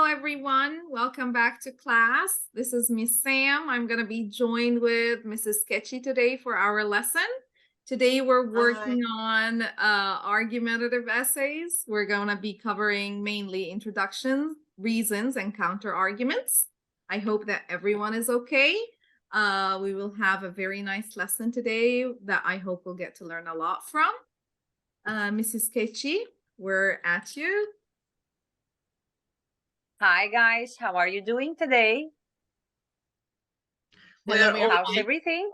everyone. Welcome back to class. This is Miss Sam. I'm going to be joined with Mrs. Keci today for our lesson. Today we're working on argumentative essays. We're going to be covering mainly introductions, reasons, and counter arguments. I hope that everyone is okay. We will have a very nice lesson today that I hope we'll get to learn a lot from. Mrs. Keci, we're at you. Hi guys, how are you doing today? How's everything?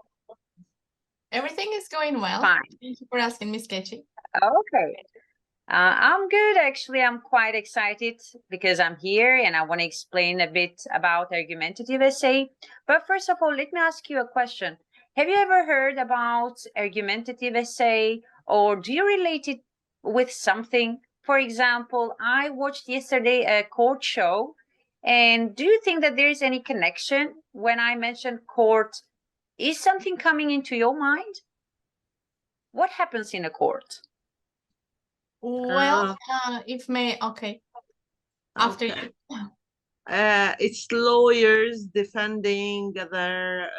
Everything is going well. Fine. Thank you for asking, Miss Keci. Okay. I'm good, actually. I'm quite excited because I'm here and I want to explain a bit about argumentative essay. But first of all, let me ask you a question. Have you ever heard about argumentative essay, or do you relate it with something? For example, I watched yesterday a court show, and do you think that there is any connection when I mentioned court? Is something coming into your mind? What happens in a court? Well, if may, okay. After you. It's lawyers defending their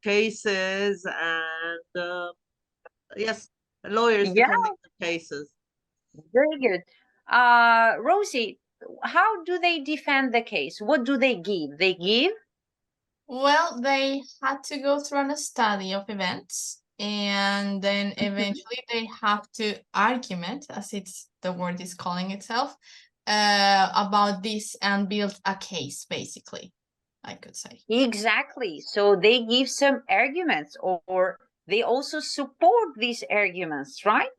cases, and yes, lawyers defending the cases. Very good. Rosie, how do they defend the case? What do they give? They give? Well, they had to go through a study of events, and then eventually they have to argument, as the word is calling itself, about this and build a case, basically, I could say. Exactly. So they give some arguments, or they also support these arguments, right?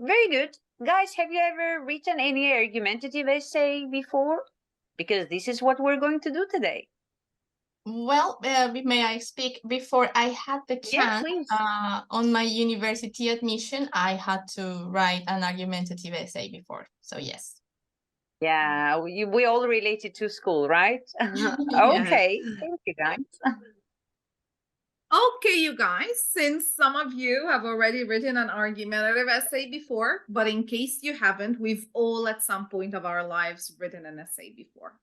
Very good. Guys, have you ever written any argumentative essay before? Because this is what we're going to do today. Well, may I speak? Before I had the chance, on my university admission, I had to write an argumentative essay before. So yes. Yeah, we all related to school, right? Okay, thank you guys. Okay, you guys, since some of you have already written an argumentative essay before, but in case you haven't, we've all at some point of our lives written an essay before.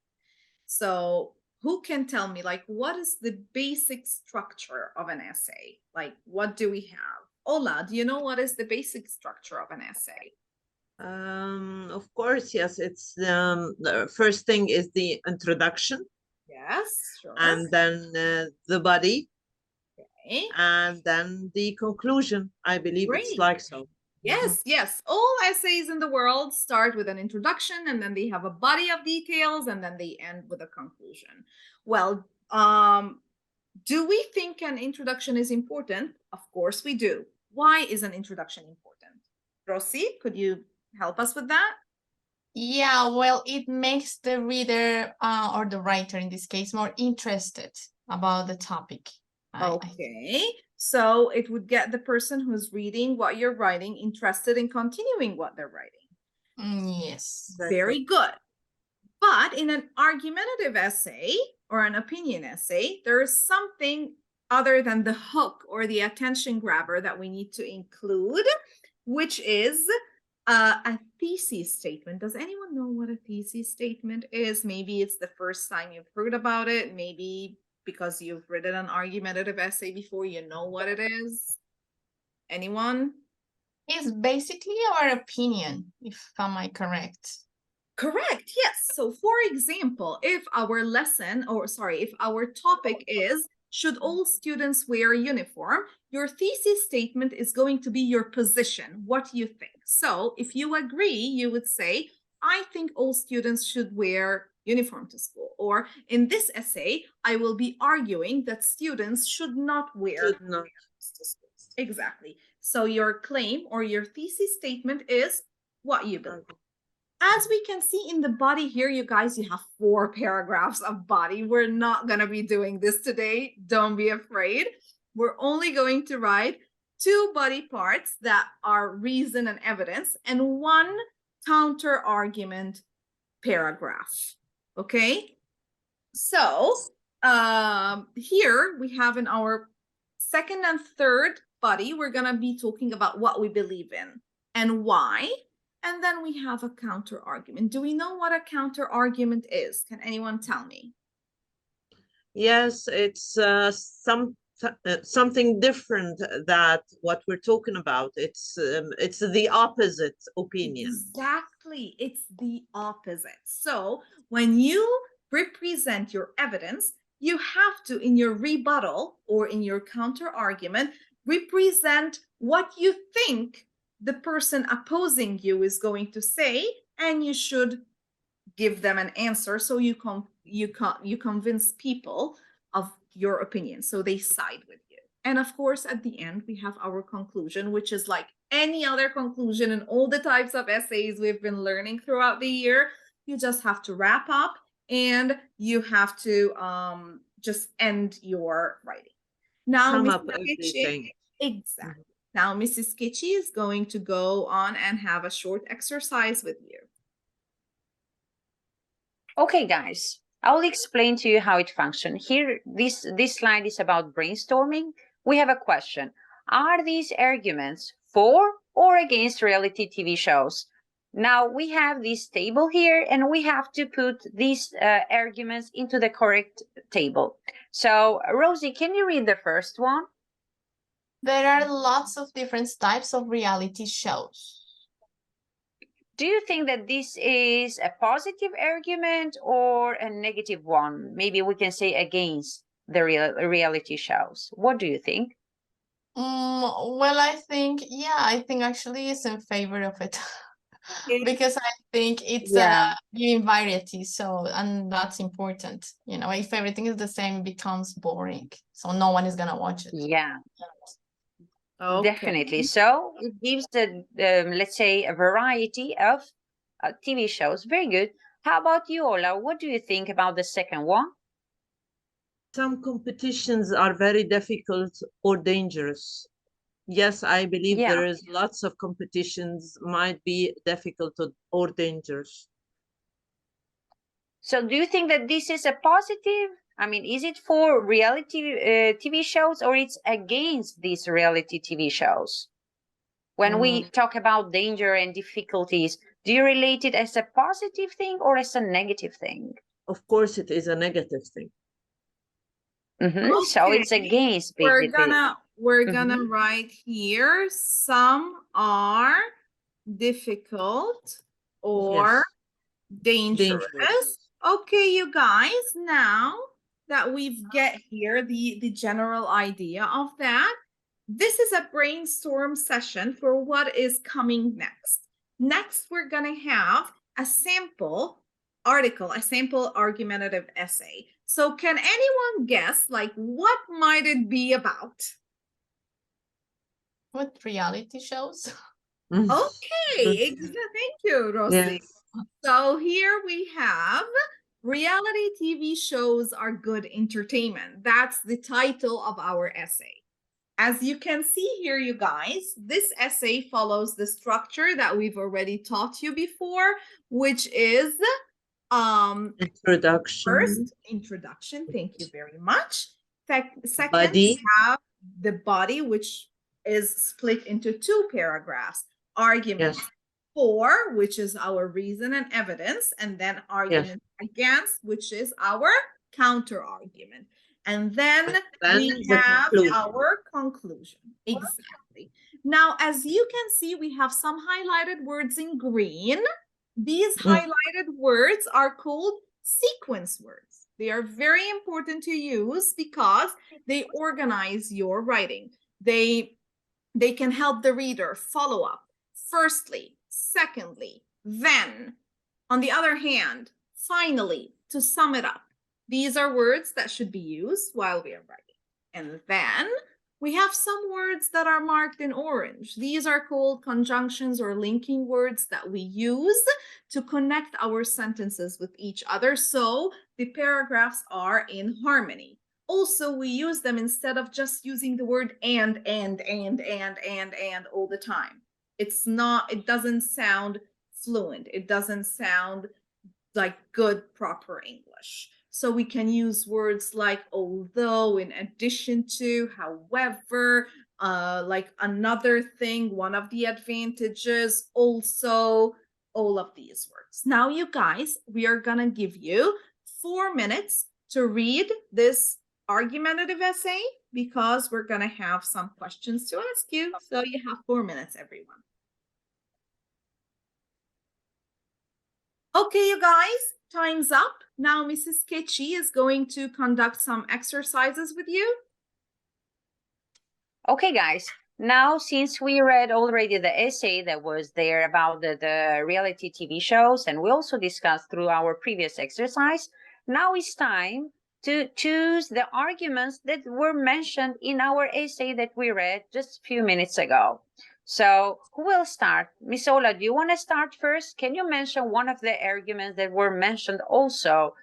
So who can tell me, like, what is the basic structure of an essay? Like, what do we have? Ola, do you know what is the basic structure of an essay? Of course, yes. It's the first thing is the introduction. Yes, sure. And then the body. Okay. And then the conclusion. I believe it's like so. Yes, yes. All essays in the world start with an introduction, and then they have a body of details, and then they end with a conclusion. Well, do we think an introduction is important? Of course we do. Why is an introduction important? Rosie, could you help us with that? Yeah, well, it makes the reader or the writer in this case more interested about the topic. Okay, so it would get the person who's reading what you're writing interested in continuing what they're writing. Yes. Very good. But in an argumentative essay or an opinion essay, there is something other than the hook or the attention grabber that we need to include, which is a thesis statement. Does anyone know what a thesis statement is? Maybe it's the first time you've heard about it. Maybe because you've written an argumentative essay before, you know what it is. Anyone? It's basically our opinion, if am I correct? Correct, yes. So for example, if our if our topic is, should all students wear a uniform? Your thesis statement is going to be your position. What do you think? So if you agree, you would say, I think all students should wear uniform to school. Or in this essay, I will be arguing that students should not wear uniforms to school. Exactly. So your claim or your thesis statement is what you believe. As we can see in the body here, you guys, you have 4 paragraphs of body. We're not going to be doing this today. Don't be afraid. We're only going to write 2 body parts that are reason and evidence and 1 counter argument paragraph. Okay? So here we have in our second and third body, we're going to be talking about what we believe in and why. And then we have a counter argument. Do we know what a counter argument is? Can anyone tell me? Yes, it's something different that what we're talking about. It's the opposite opinion. Exactly, it's the opposite. So when you represent your evidence, you have to, in your rebuttal or in your counter argument, represent what you think the person opposing you is going to say, and you should give them an answer so you convince people of your opinion, so they side with you. And of course, at the end, we have our conclusion, which is like any other conclusion in all the types of essays we've been learning throughout the year. You just have to wrap up and you have to just end your writing. Now, Sum Mrs. up everything. Exactly. Now, Mrs. Keci is going to go on and have a short exercise with you. Okay, guys, I'll explain to you how it functions. Here, this slide is about brainstorming. We have a question. Are these arguments for or against reality TV shows? Now, we have this table here, and we have to put these arguments into the correct table. So, Rosie, can you read the first one? There are lots of different types of reality shows. Do you think that this is a positive argument or a negative one? Maybe we can say against the reality shows. What do you think? Well, I think actually it's in favor of it. Because I think it's giving variety, and that's important. You know, if everything is the same, it becomes boring. So no one is gonna watch it. Yeah. Okay. Definitely. So it gives let's say, a variety of TV shows. Very good. How about you, Ola? What do you think about the second one? Some competitions are very difficult or dangerous. Yes, I believe there is lots of competitions might be difficult or dangerous. So do you think that this is a positive? I mean, is it for reality TV shows, or it's against these reality TV shows? When we talk about danger and difficulties, do you relate it as a positive thing or as a negative thing? Of course, it is a negative thing. Okay. So it's against. We're gonna write here, some are difficult or dangerous. Okay, you guys, now that we've get here the general idea of that, this is a brainstorm session for what is coming next. Next, we're gonna have a sample article, a sample argumentative essay. So can anyone guess, like, what might it be about? What reality shows? Okay, thank you, Rosie. Yes. So here we have reality TV shows are good entertainment. That's the title of our essay. As you can see here, you guys, this essay follows the structure that we've already taught you before, which is introduction. First, introduction. Thank you very much. Second, body. We have the body, which is split into two paragraphs. Argument 4, which is our reason and evidence, and then argument against, which is our counter argument. And then we have our conclusion. Exactly. Now, as you can see, we have some highlighted words in green. These highlighted words are called sequence words. They are very important to use because they organize your writing. They can help the reader follow up. Firstly, secondly, then. On the other hand, finally, to sum it up. These are words that should be used while we are writing. And then we have some words that are marked in orange. These are called conjunctions or linking words that we use to connect our sentences with each other, so the paragraphs are in harmony. Also, we use them instead of just using the word and all the time. It doesn't sound fluent. It doesn't sound like good, proper English. So we can use words like although, in addition to, however, like another thing, one of the advantages, also all of these words. Now, you guys, we are gonna give you 4 minutes to read this argumentative essay because we're gonna have some questions to ask you. So you have 4 minutes, everyone. Okay, you guys, time's up. Now Mrs. Keci is going to conduct some exercises with you. Okay, guys. Now, since we read already the essay that was there about the reality TV shows, and we also discussed through our previous exercise, now it's time to choose the arguments that were mentioned in our essay that we read just a few minutes ago. So who will start? Miss Ola, do you want to start first? Can you mention one of the arguments that were mentioned also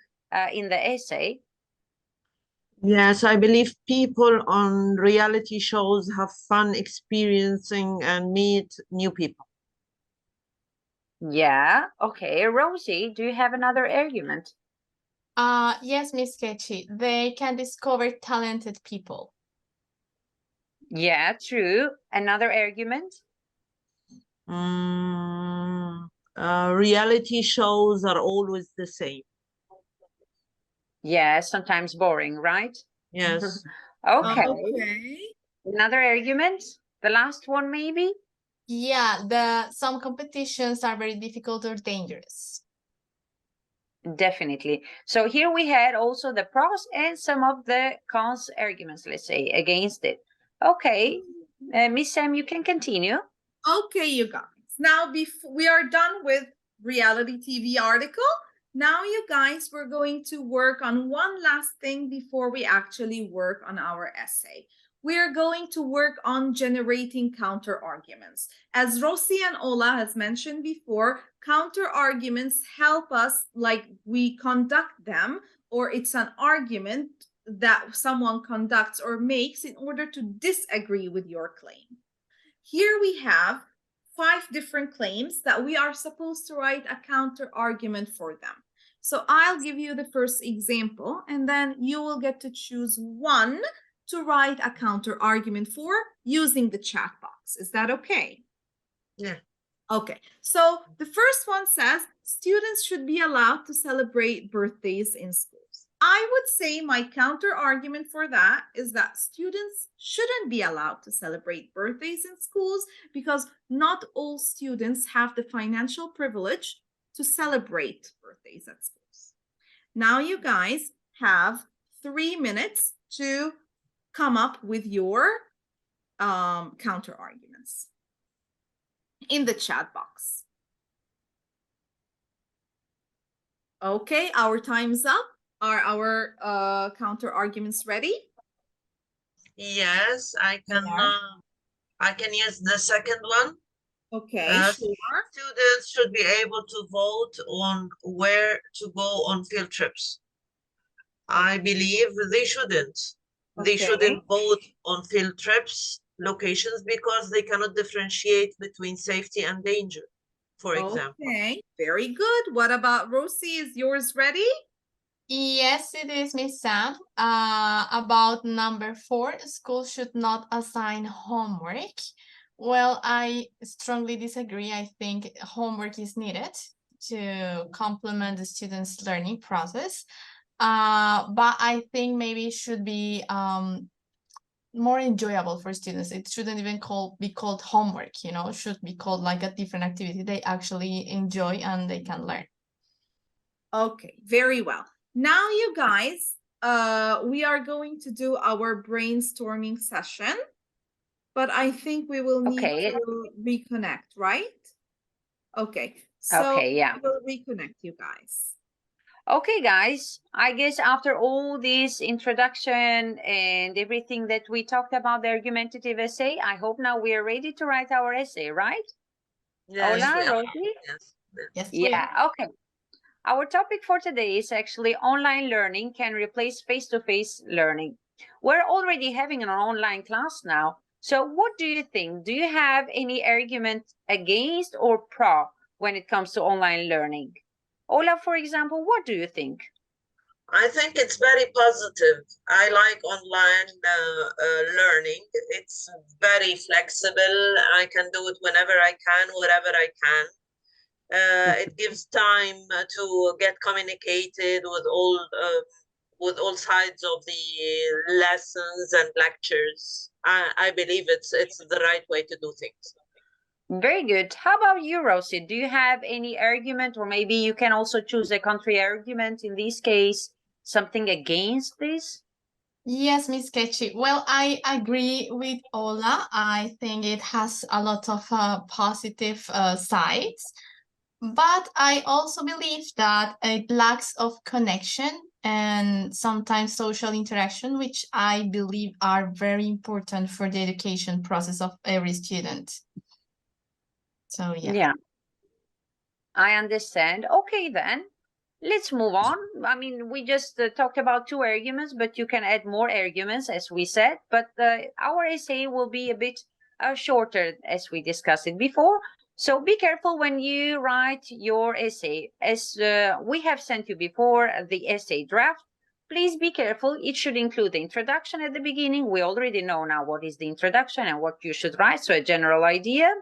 in the essay? Yes, I believe people on reality shows have fun experiencing and meet new people. Yeah, okay. Rosie, do you have another argument? Yes, Miss Keci, they can discover talented people. Yeah, true. Another argument? Reality shows are always the same. Yeah, sometimes boring, right? Yes. Okay. Okay. Another argument? The last one, maybe? Yeah, some competitions are very difficult or dangerous. Definitely. So here we had also the pros and some of the cons arguments, let's say, against it. Okay. Miss Sam, you can continue. Okay, you guys. Now, before we are done with reality TV article, now you guys, we're going to work on one last thing before we actually work on our essay. We're going to work on generating counter arguments. As Rosie and Ola has mentioned before, counter arguments help us, like we conduct them, or it's an argument that someone conducts or makes in order to disagree with your claim. Here we have 5 different claims that we are supposed to write a counter argument for them. So I'll give you the first example, and then you will get to choose one to write a counter argument for using the chat box. Is that okay? Yeah. Okay, so the first one says students should be allowed to celebrate birthdays in schools. I would say my counter argument for that is that students shouldn't be allowed to celebrate birthdays in schools because not all students have the financial privilege to celebrate birthdays at schools. Now you guys have 3 minutes to come up with your counter arguments in the chat box. Okay, our time's up. Are our counter arguments ready? Yes, I can use the second one. Okay, sure. Students should be able to vote on where to go on field trips. I believe they shouldn't. They shouldn't vote on field trips locations because they cannot differentiate between safety and danger, for example. Okay, very good. What about Rosie? Is yours ready? Yes, it is, Miss Sam. About number 4, schools should not assign homework. Well, I strongly disagree. I think homework is needed to complement the students' learning process. But I think maybe it should be more enjoyable for students. It shouldn't even be called homework, you know, it should be called like a different activity they actually enjoy and they can learn. Okay, very well. Now you guys, we are going to do our brainstorming session, but I think we will need to reconnect, right? Okay, so yeah. we'll reconnect you guys. Okay, guys, I guess after all this introduction and everything that we talked about the argumentative essay, I hope now we are ready to write our essay, right? Yes, Hola, Rosie? Yes, yeah, okay. Our topic for today is actually online learning can replace face-to-face learning. We're already having an online class now. So what do you think? Do you have any argument against or pro when it comes to online learning? Ola, for example, what do you think? I think it's very positive. I like online learning. It's very flexible. I can do it whenever I can, wherever I can. It gives time to get communicated with all sides of the lessons and lectures. I believe it's the right way to do things. Very good. How about you, Rosie? Do you have any argument, or maybe you can also choose a contrary argument in this case, something against this? Yes, Miss Keci. Well, I agree with Ola. I think it has a lot of positive sides, but I also believe that it lacks of connection and sometimes social interaction, which I believe are very important for the education process of every student. So, yeah. Yeah, I understand. Okay, then let's move on. I mean, we just talked about 2 arguments, but you can add more arguments, as we said. But our essay will be a bit shorter, as we discussed it before. So be careful when you write your essay. As we have sent you before the essay draft, please be careful. It should include the introduction at the beginning. We already know now what is the introduction and what you should write, so a general idea.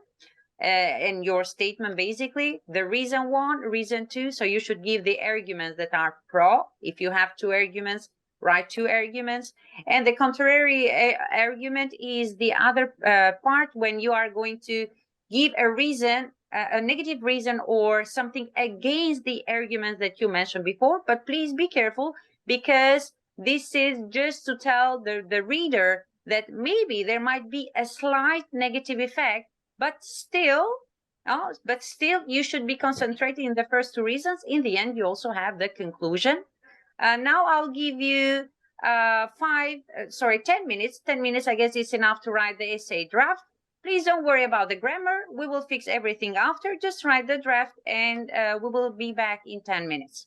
In your statement, basically, the reason 1, reason 2. So you should give the arguments that are pro. If you have 2 arguments, write 2 arguments. And the contrary argument is the other part, when you are going to give a reason, a negative reason or something against the arguments that you mentioned before. But please be careful, because this is just to tell the reader that maybe there might be a slight negative effect, but still, you should be concentrating in the first 2 reasons. In the end, you also have the conclusion. Now I'll give you 10 minutes. 10 minutes, I guess, is enough to write the essay draft. Please don't worry about the grammar. We will fix everything after. Just write the draft, and we will be back in 10 minutes.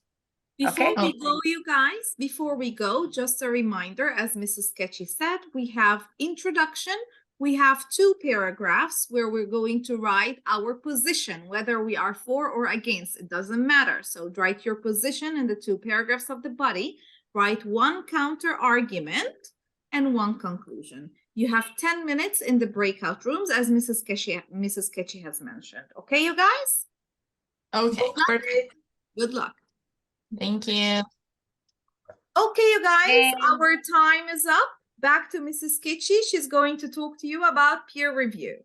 Before we go, you guys, before we go, just a reminder, as Mrs. Keci said, we have introduction. We have 2 paragraphs where we're going to write our position, whether we are for or against, it doesn't matter. So write your position in the 2 paragraphs of the body, write 1 counter argument and 1 conclusion. You have 10 minutes in the breakout rooms, as Mrs. Keci has mentioned. Okay, you guys? Okay, perfect. Good luck. Thank you. Okay, you guys, our time is up. Back to Mrs. Keci. She's going to talk to you about peer review.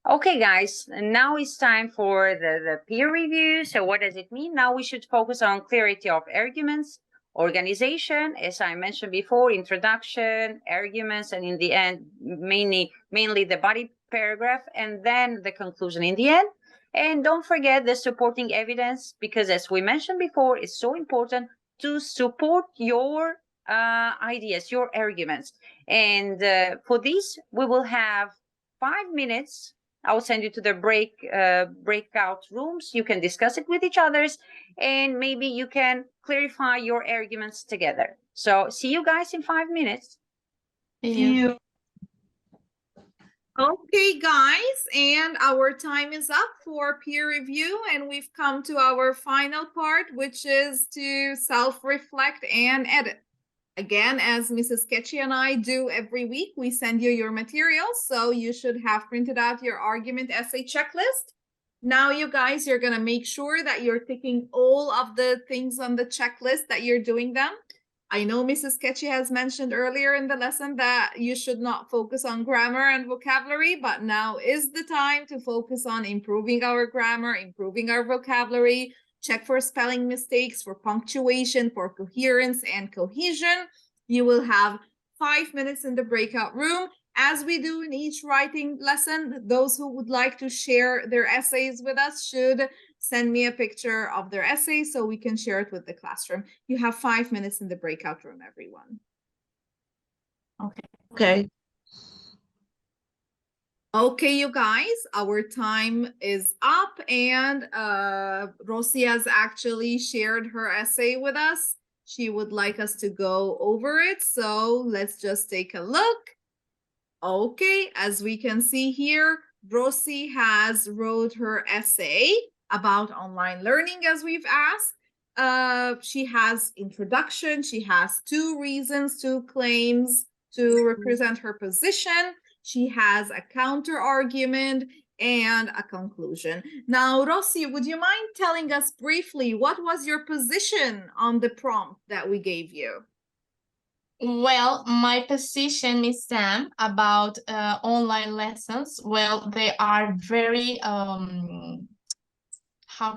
Okay, guys, now it's time for the peer review. So what does it mean? Now we should focus on clarity of arguments, organization, as I mentioned before, introduction, arguments, and in the end, mainly the body paragraph, and then the conclusion in the end. And don't forget the supporting evidence, because as we mentioned before, it's so important to support your ideas, your arguments. And for this, we will have 5 minutes. I will send you to the breakout rooms. You can discuss it with each other, and maybe you can clarify your arguments together. So see you guys in 5 minutes. See you. Okay, guys, and our time is up for peer review, and we've come to our final part, which is to self-reflect and edit. Again, as Mrs. Keci and I do every week, we send you your materials, so you should have printed out your argument essay checklist. Now, you guys, you're going to make sure that you're ticking all of the things on the checklist, that you're doing them. I know Mrs. Keci has mentioned earlier in the lesson that you should not focus on grammar and vocabulary, but now is the time to focus on improving our grammar, improving our vocabulary. Check for spelling mistakes, for punctuation, for coherence and cohesion. You will have 5 minutes in the breakout room. As we do in each writing lesson, those who would like to share their essays with us should send me a picture of their essay so we can share it with the classroom. You have 5 minutes in the breakout room, everyone. Okay. Okay, you guys, our time is up, and Rosie has actually shared her essay with us. She would like us to go over it, so let's just take a look. Okay, as we can see here, Rosie has wrote her essay about online learning, as we've asked. she has introduction, she has 2 reasons, 2 claims to represent her position, she has a counter argument, and a conclusion. Now, Rossi, would you mind telling us briefly what was your position on the prompt that we gave you? Well, my position, Miss Sam, about online lessons, well, they are very, how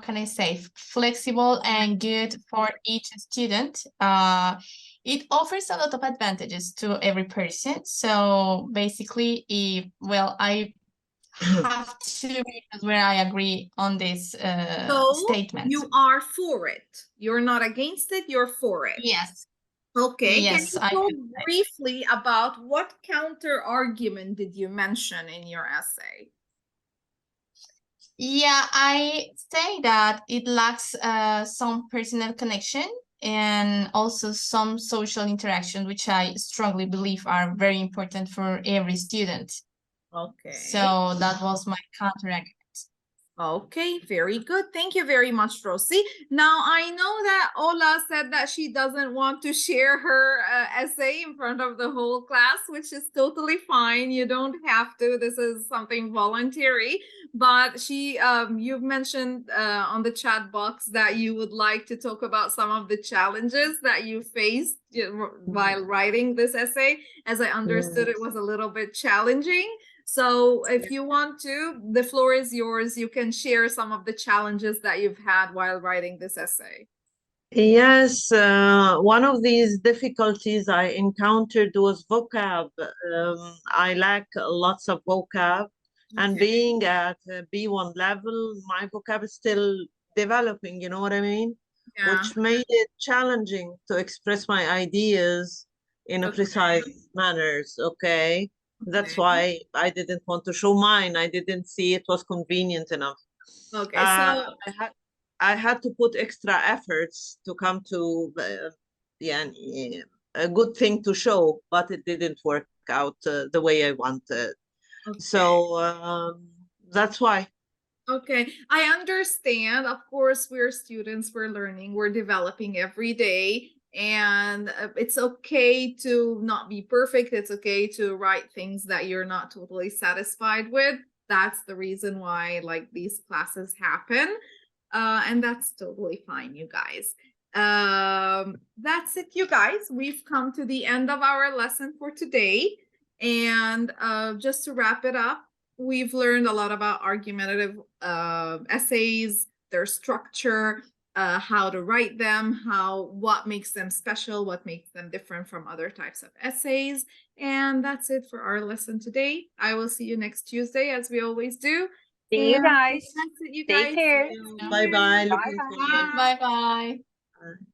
can I say, flexible and good for each student. It offers a lot of advantages to every person. So basically, I have 2 reasons where I agree on this statement. You are for it. You're not against it, you're for it. Yes. Okay, yes, can you talk briefly about what counter argument did you mention in your essay? Yeah, I say that it lacks some personal connection and also some social interaction, which I strongly believe are very important for every student. Okay. So that was my counter argument. Okay, very good. Thank you very much, Rosie. Now, I know that Ola said that she doesn't want to share her essay in front of the whole class, which is totally fine. You don't have to. This is something voluntary. But you've mentioned on the chat box that you would like to talk about some of the challenges that you faced while writing this essay. As I understood, it was a little bit challenging. So if you want to, the floor is yours. You can share some of the challenges that you've had while writing this essay. Yes, one of these difficulties I encountered was vocab. I lack lots of vocab, and being at B1 level, my vocab is still developing, you know what I mean? Yeah. Which made it challenging to express my ideas in a precise manners, okay? That's why I didn't want to show mine. I didn't see it was convenient enough. Okay, so I had to put extra efforts to come to a good thing to show, but it didn't work out the way I wanted. Okay. So that's why. Okay, I understand. Of course, we're students, we're learning, we're developing every day. And it's okay to not be perfect. It's okay to write things that you're not totally satisfied with. That's the reason why like these classes happen. And that's totally fine, you guys. That's it, you guys. We've come to the end of our lesson for today. And just to wrap it up, we've learned a lot about argumentative essays, their structure, how to write them, what makes them special, what makes them different from other types of essays. And that's it for our lesson today. I will see you next Tuesday, as we always do. See you guys. That's it, you Take guys. care. Bye-bye. Bye-bye.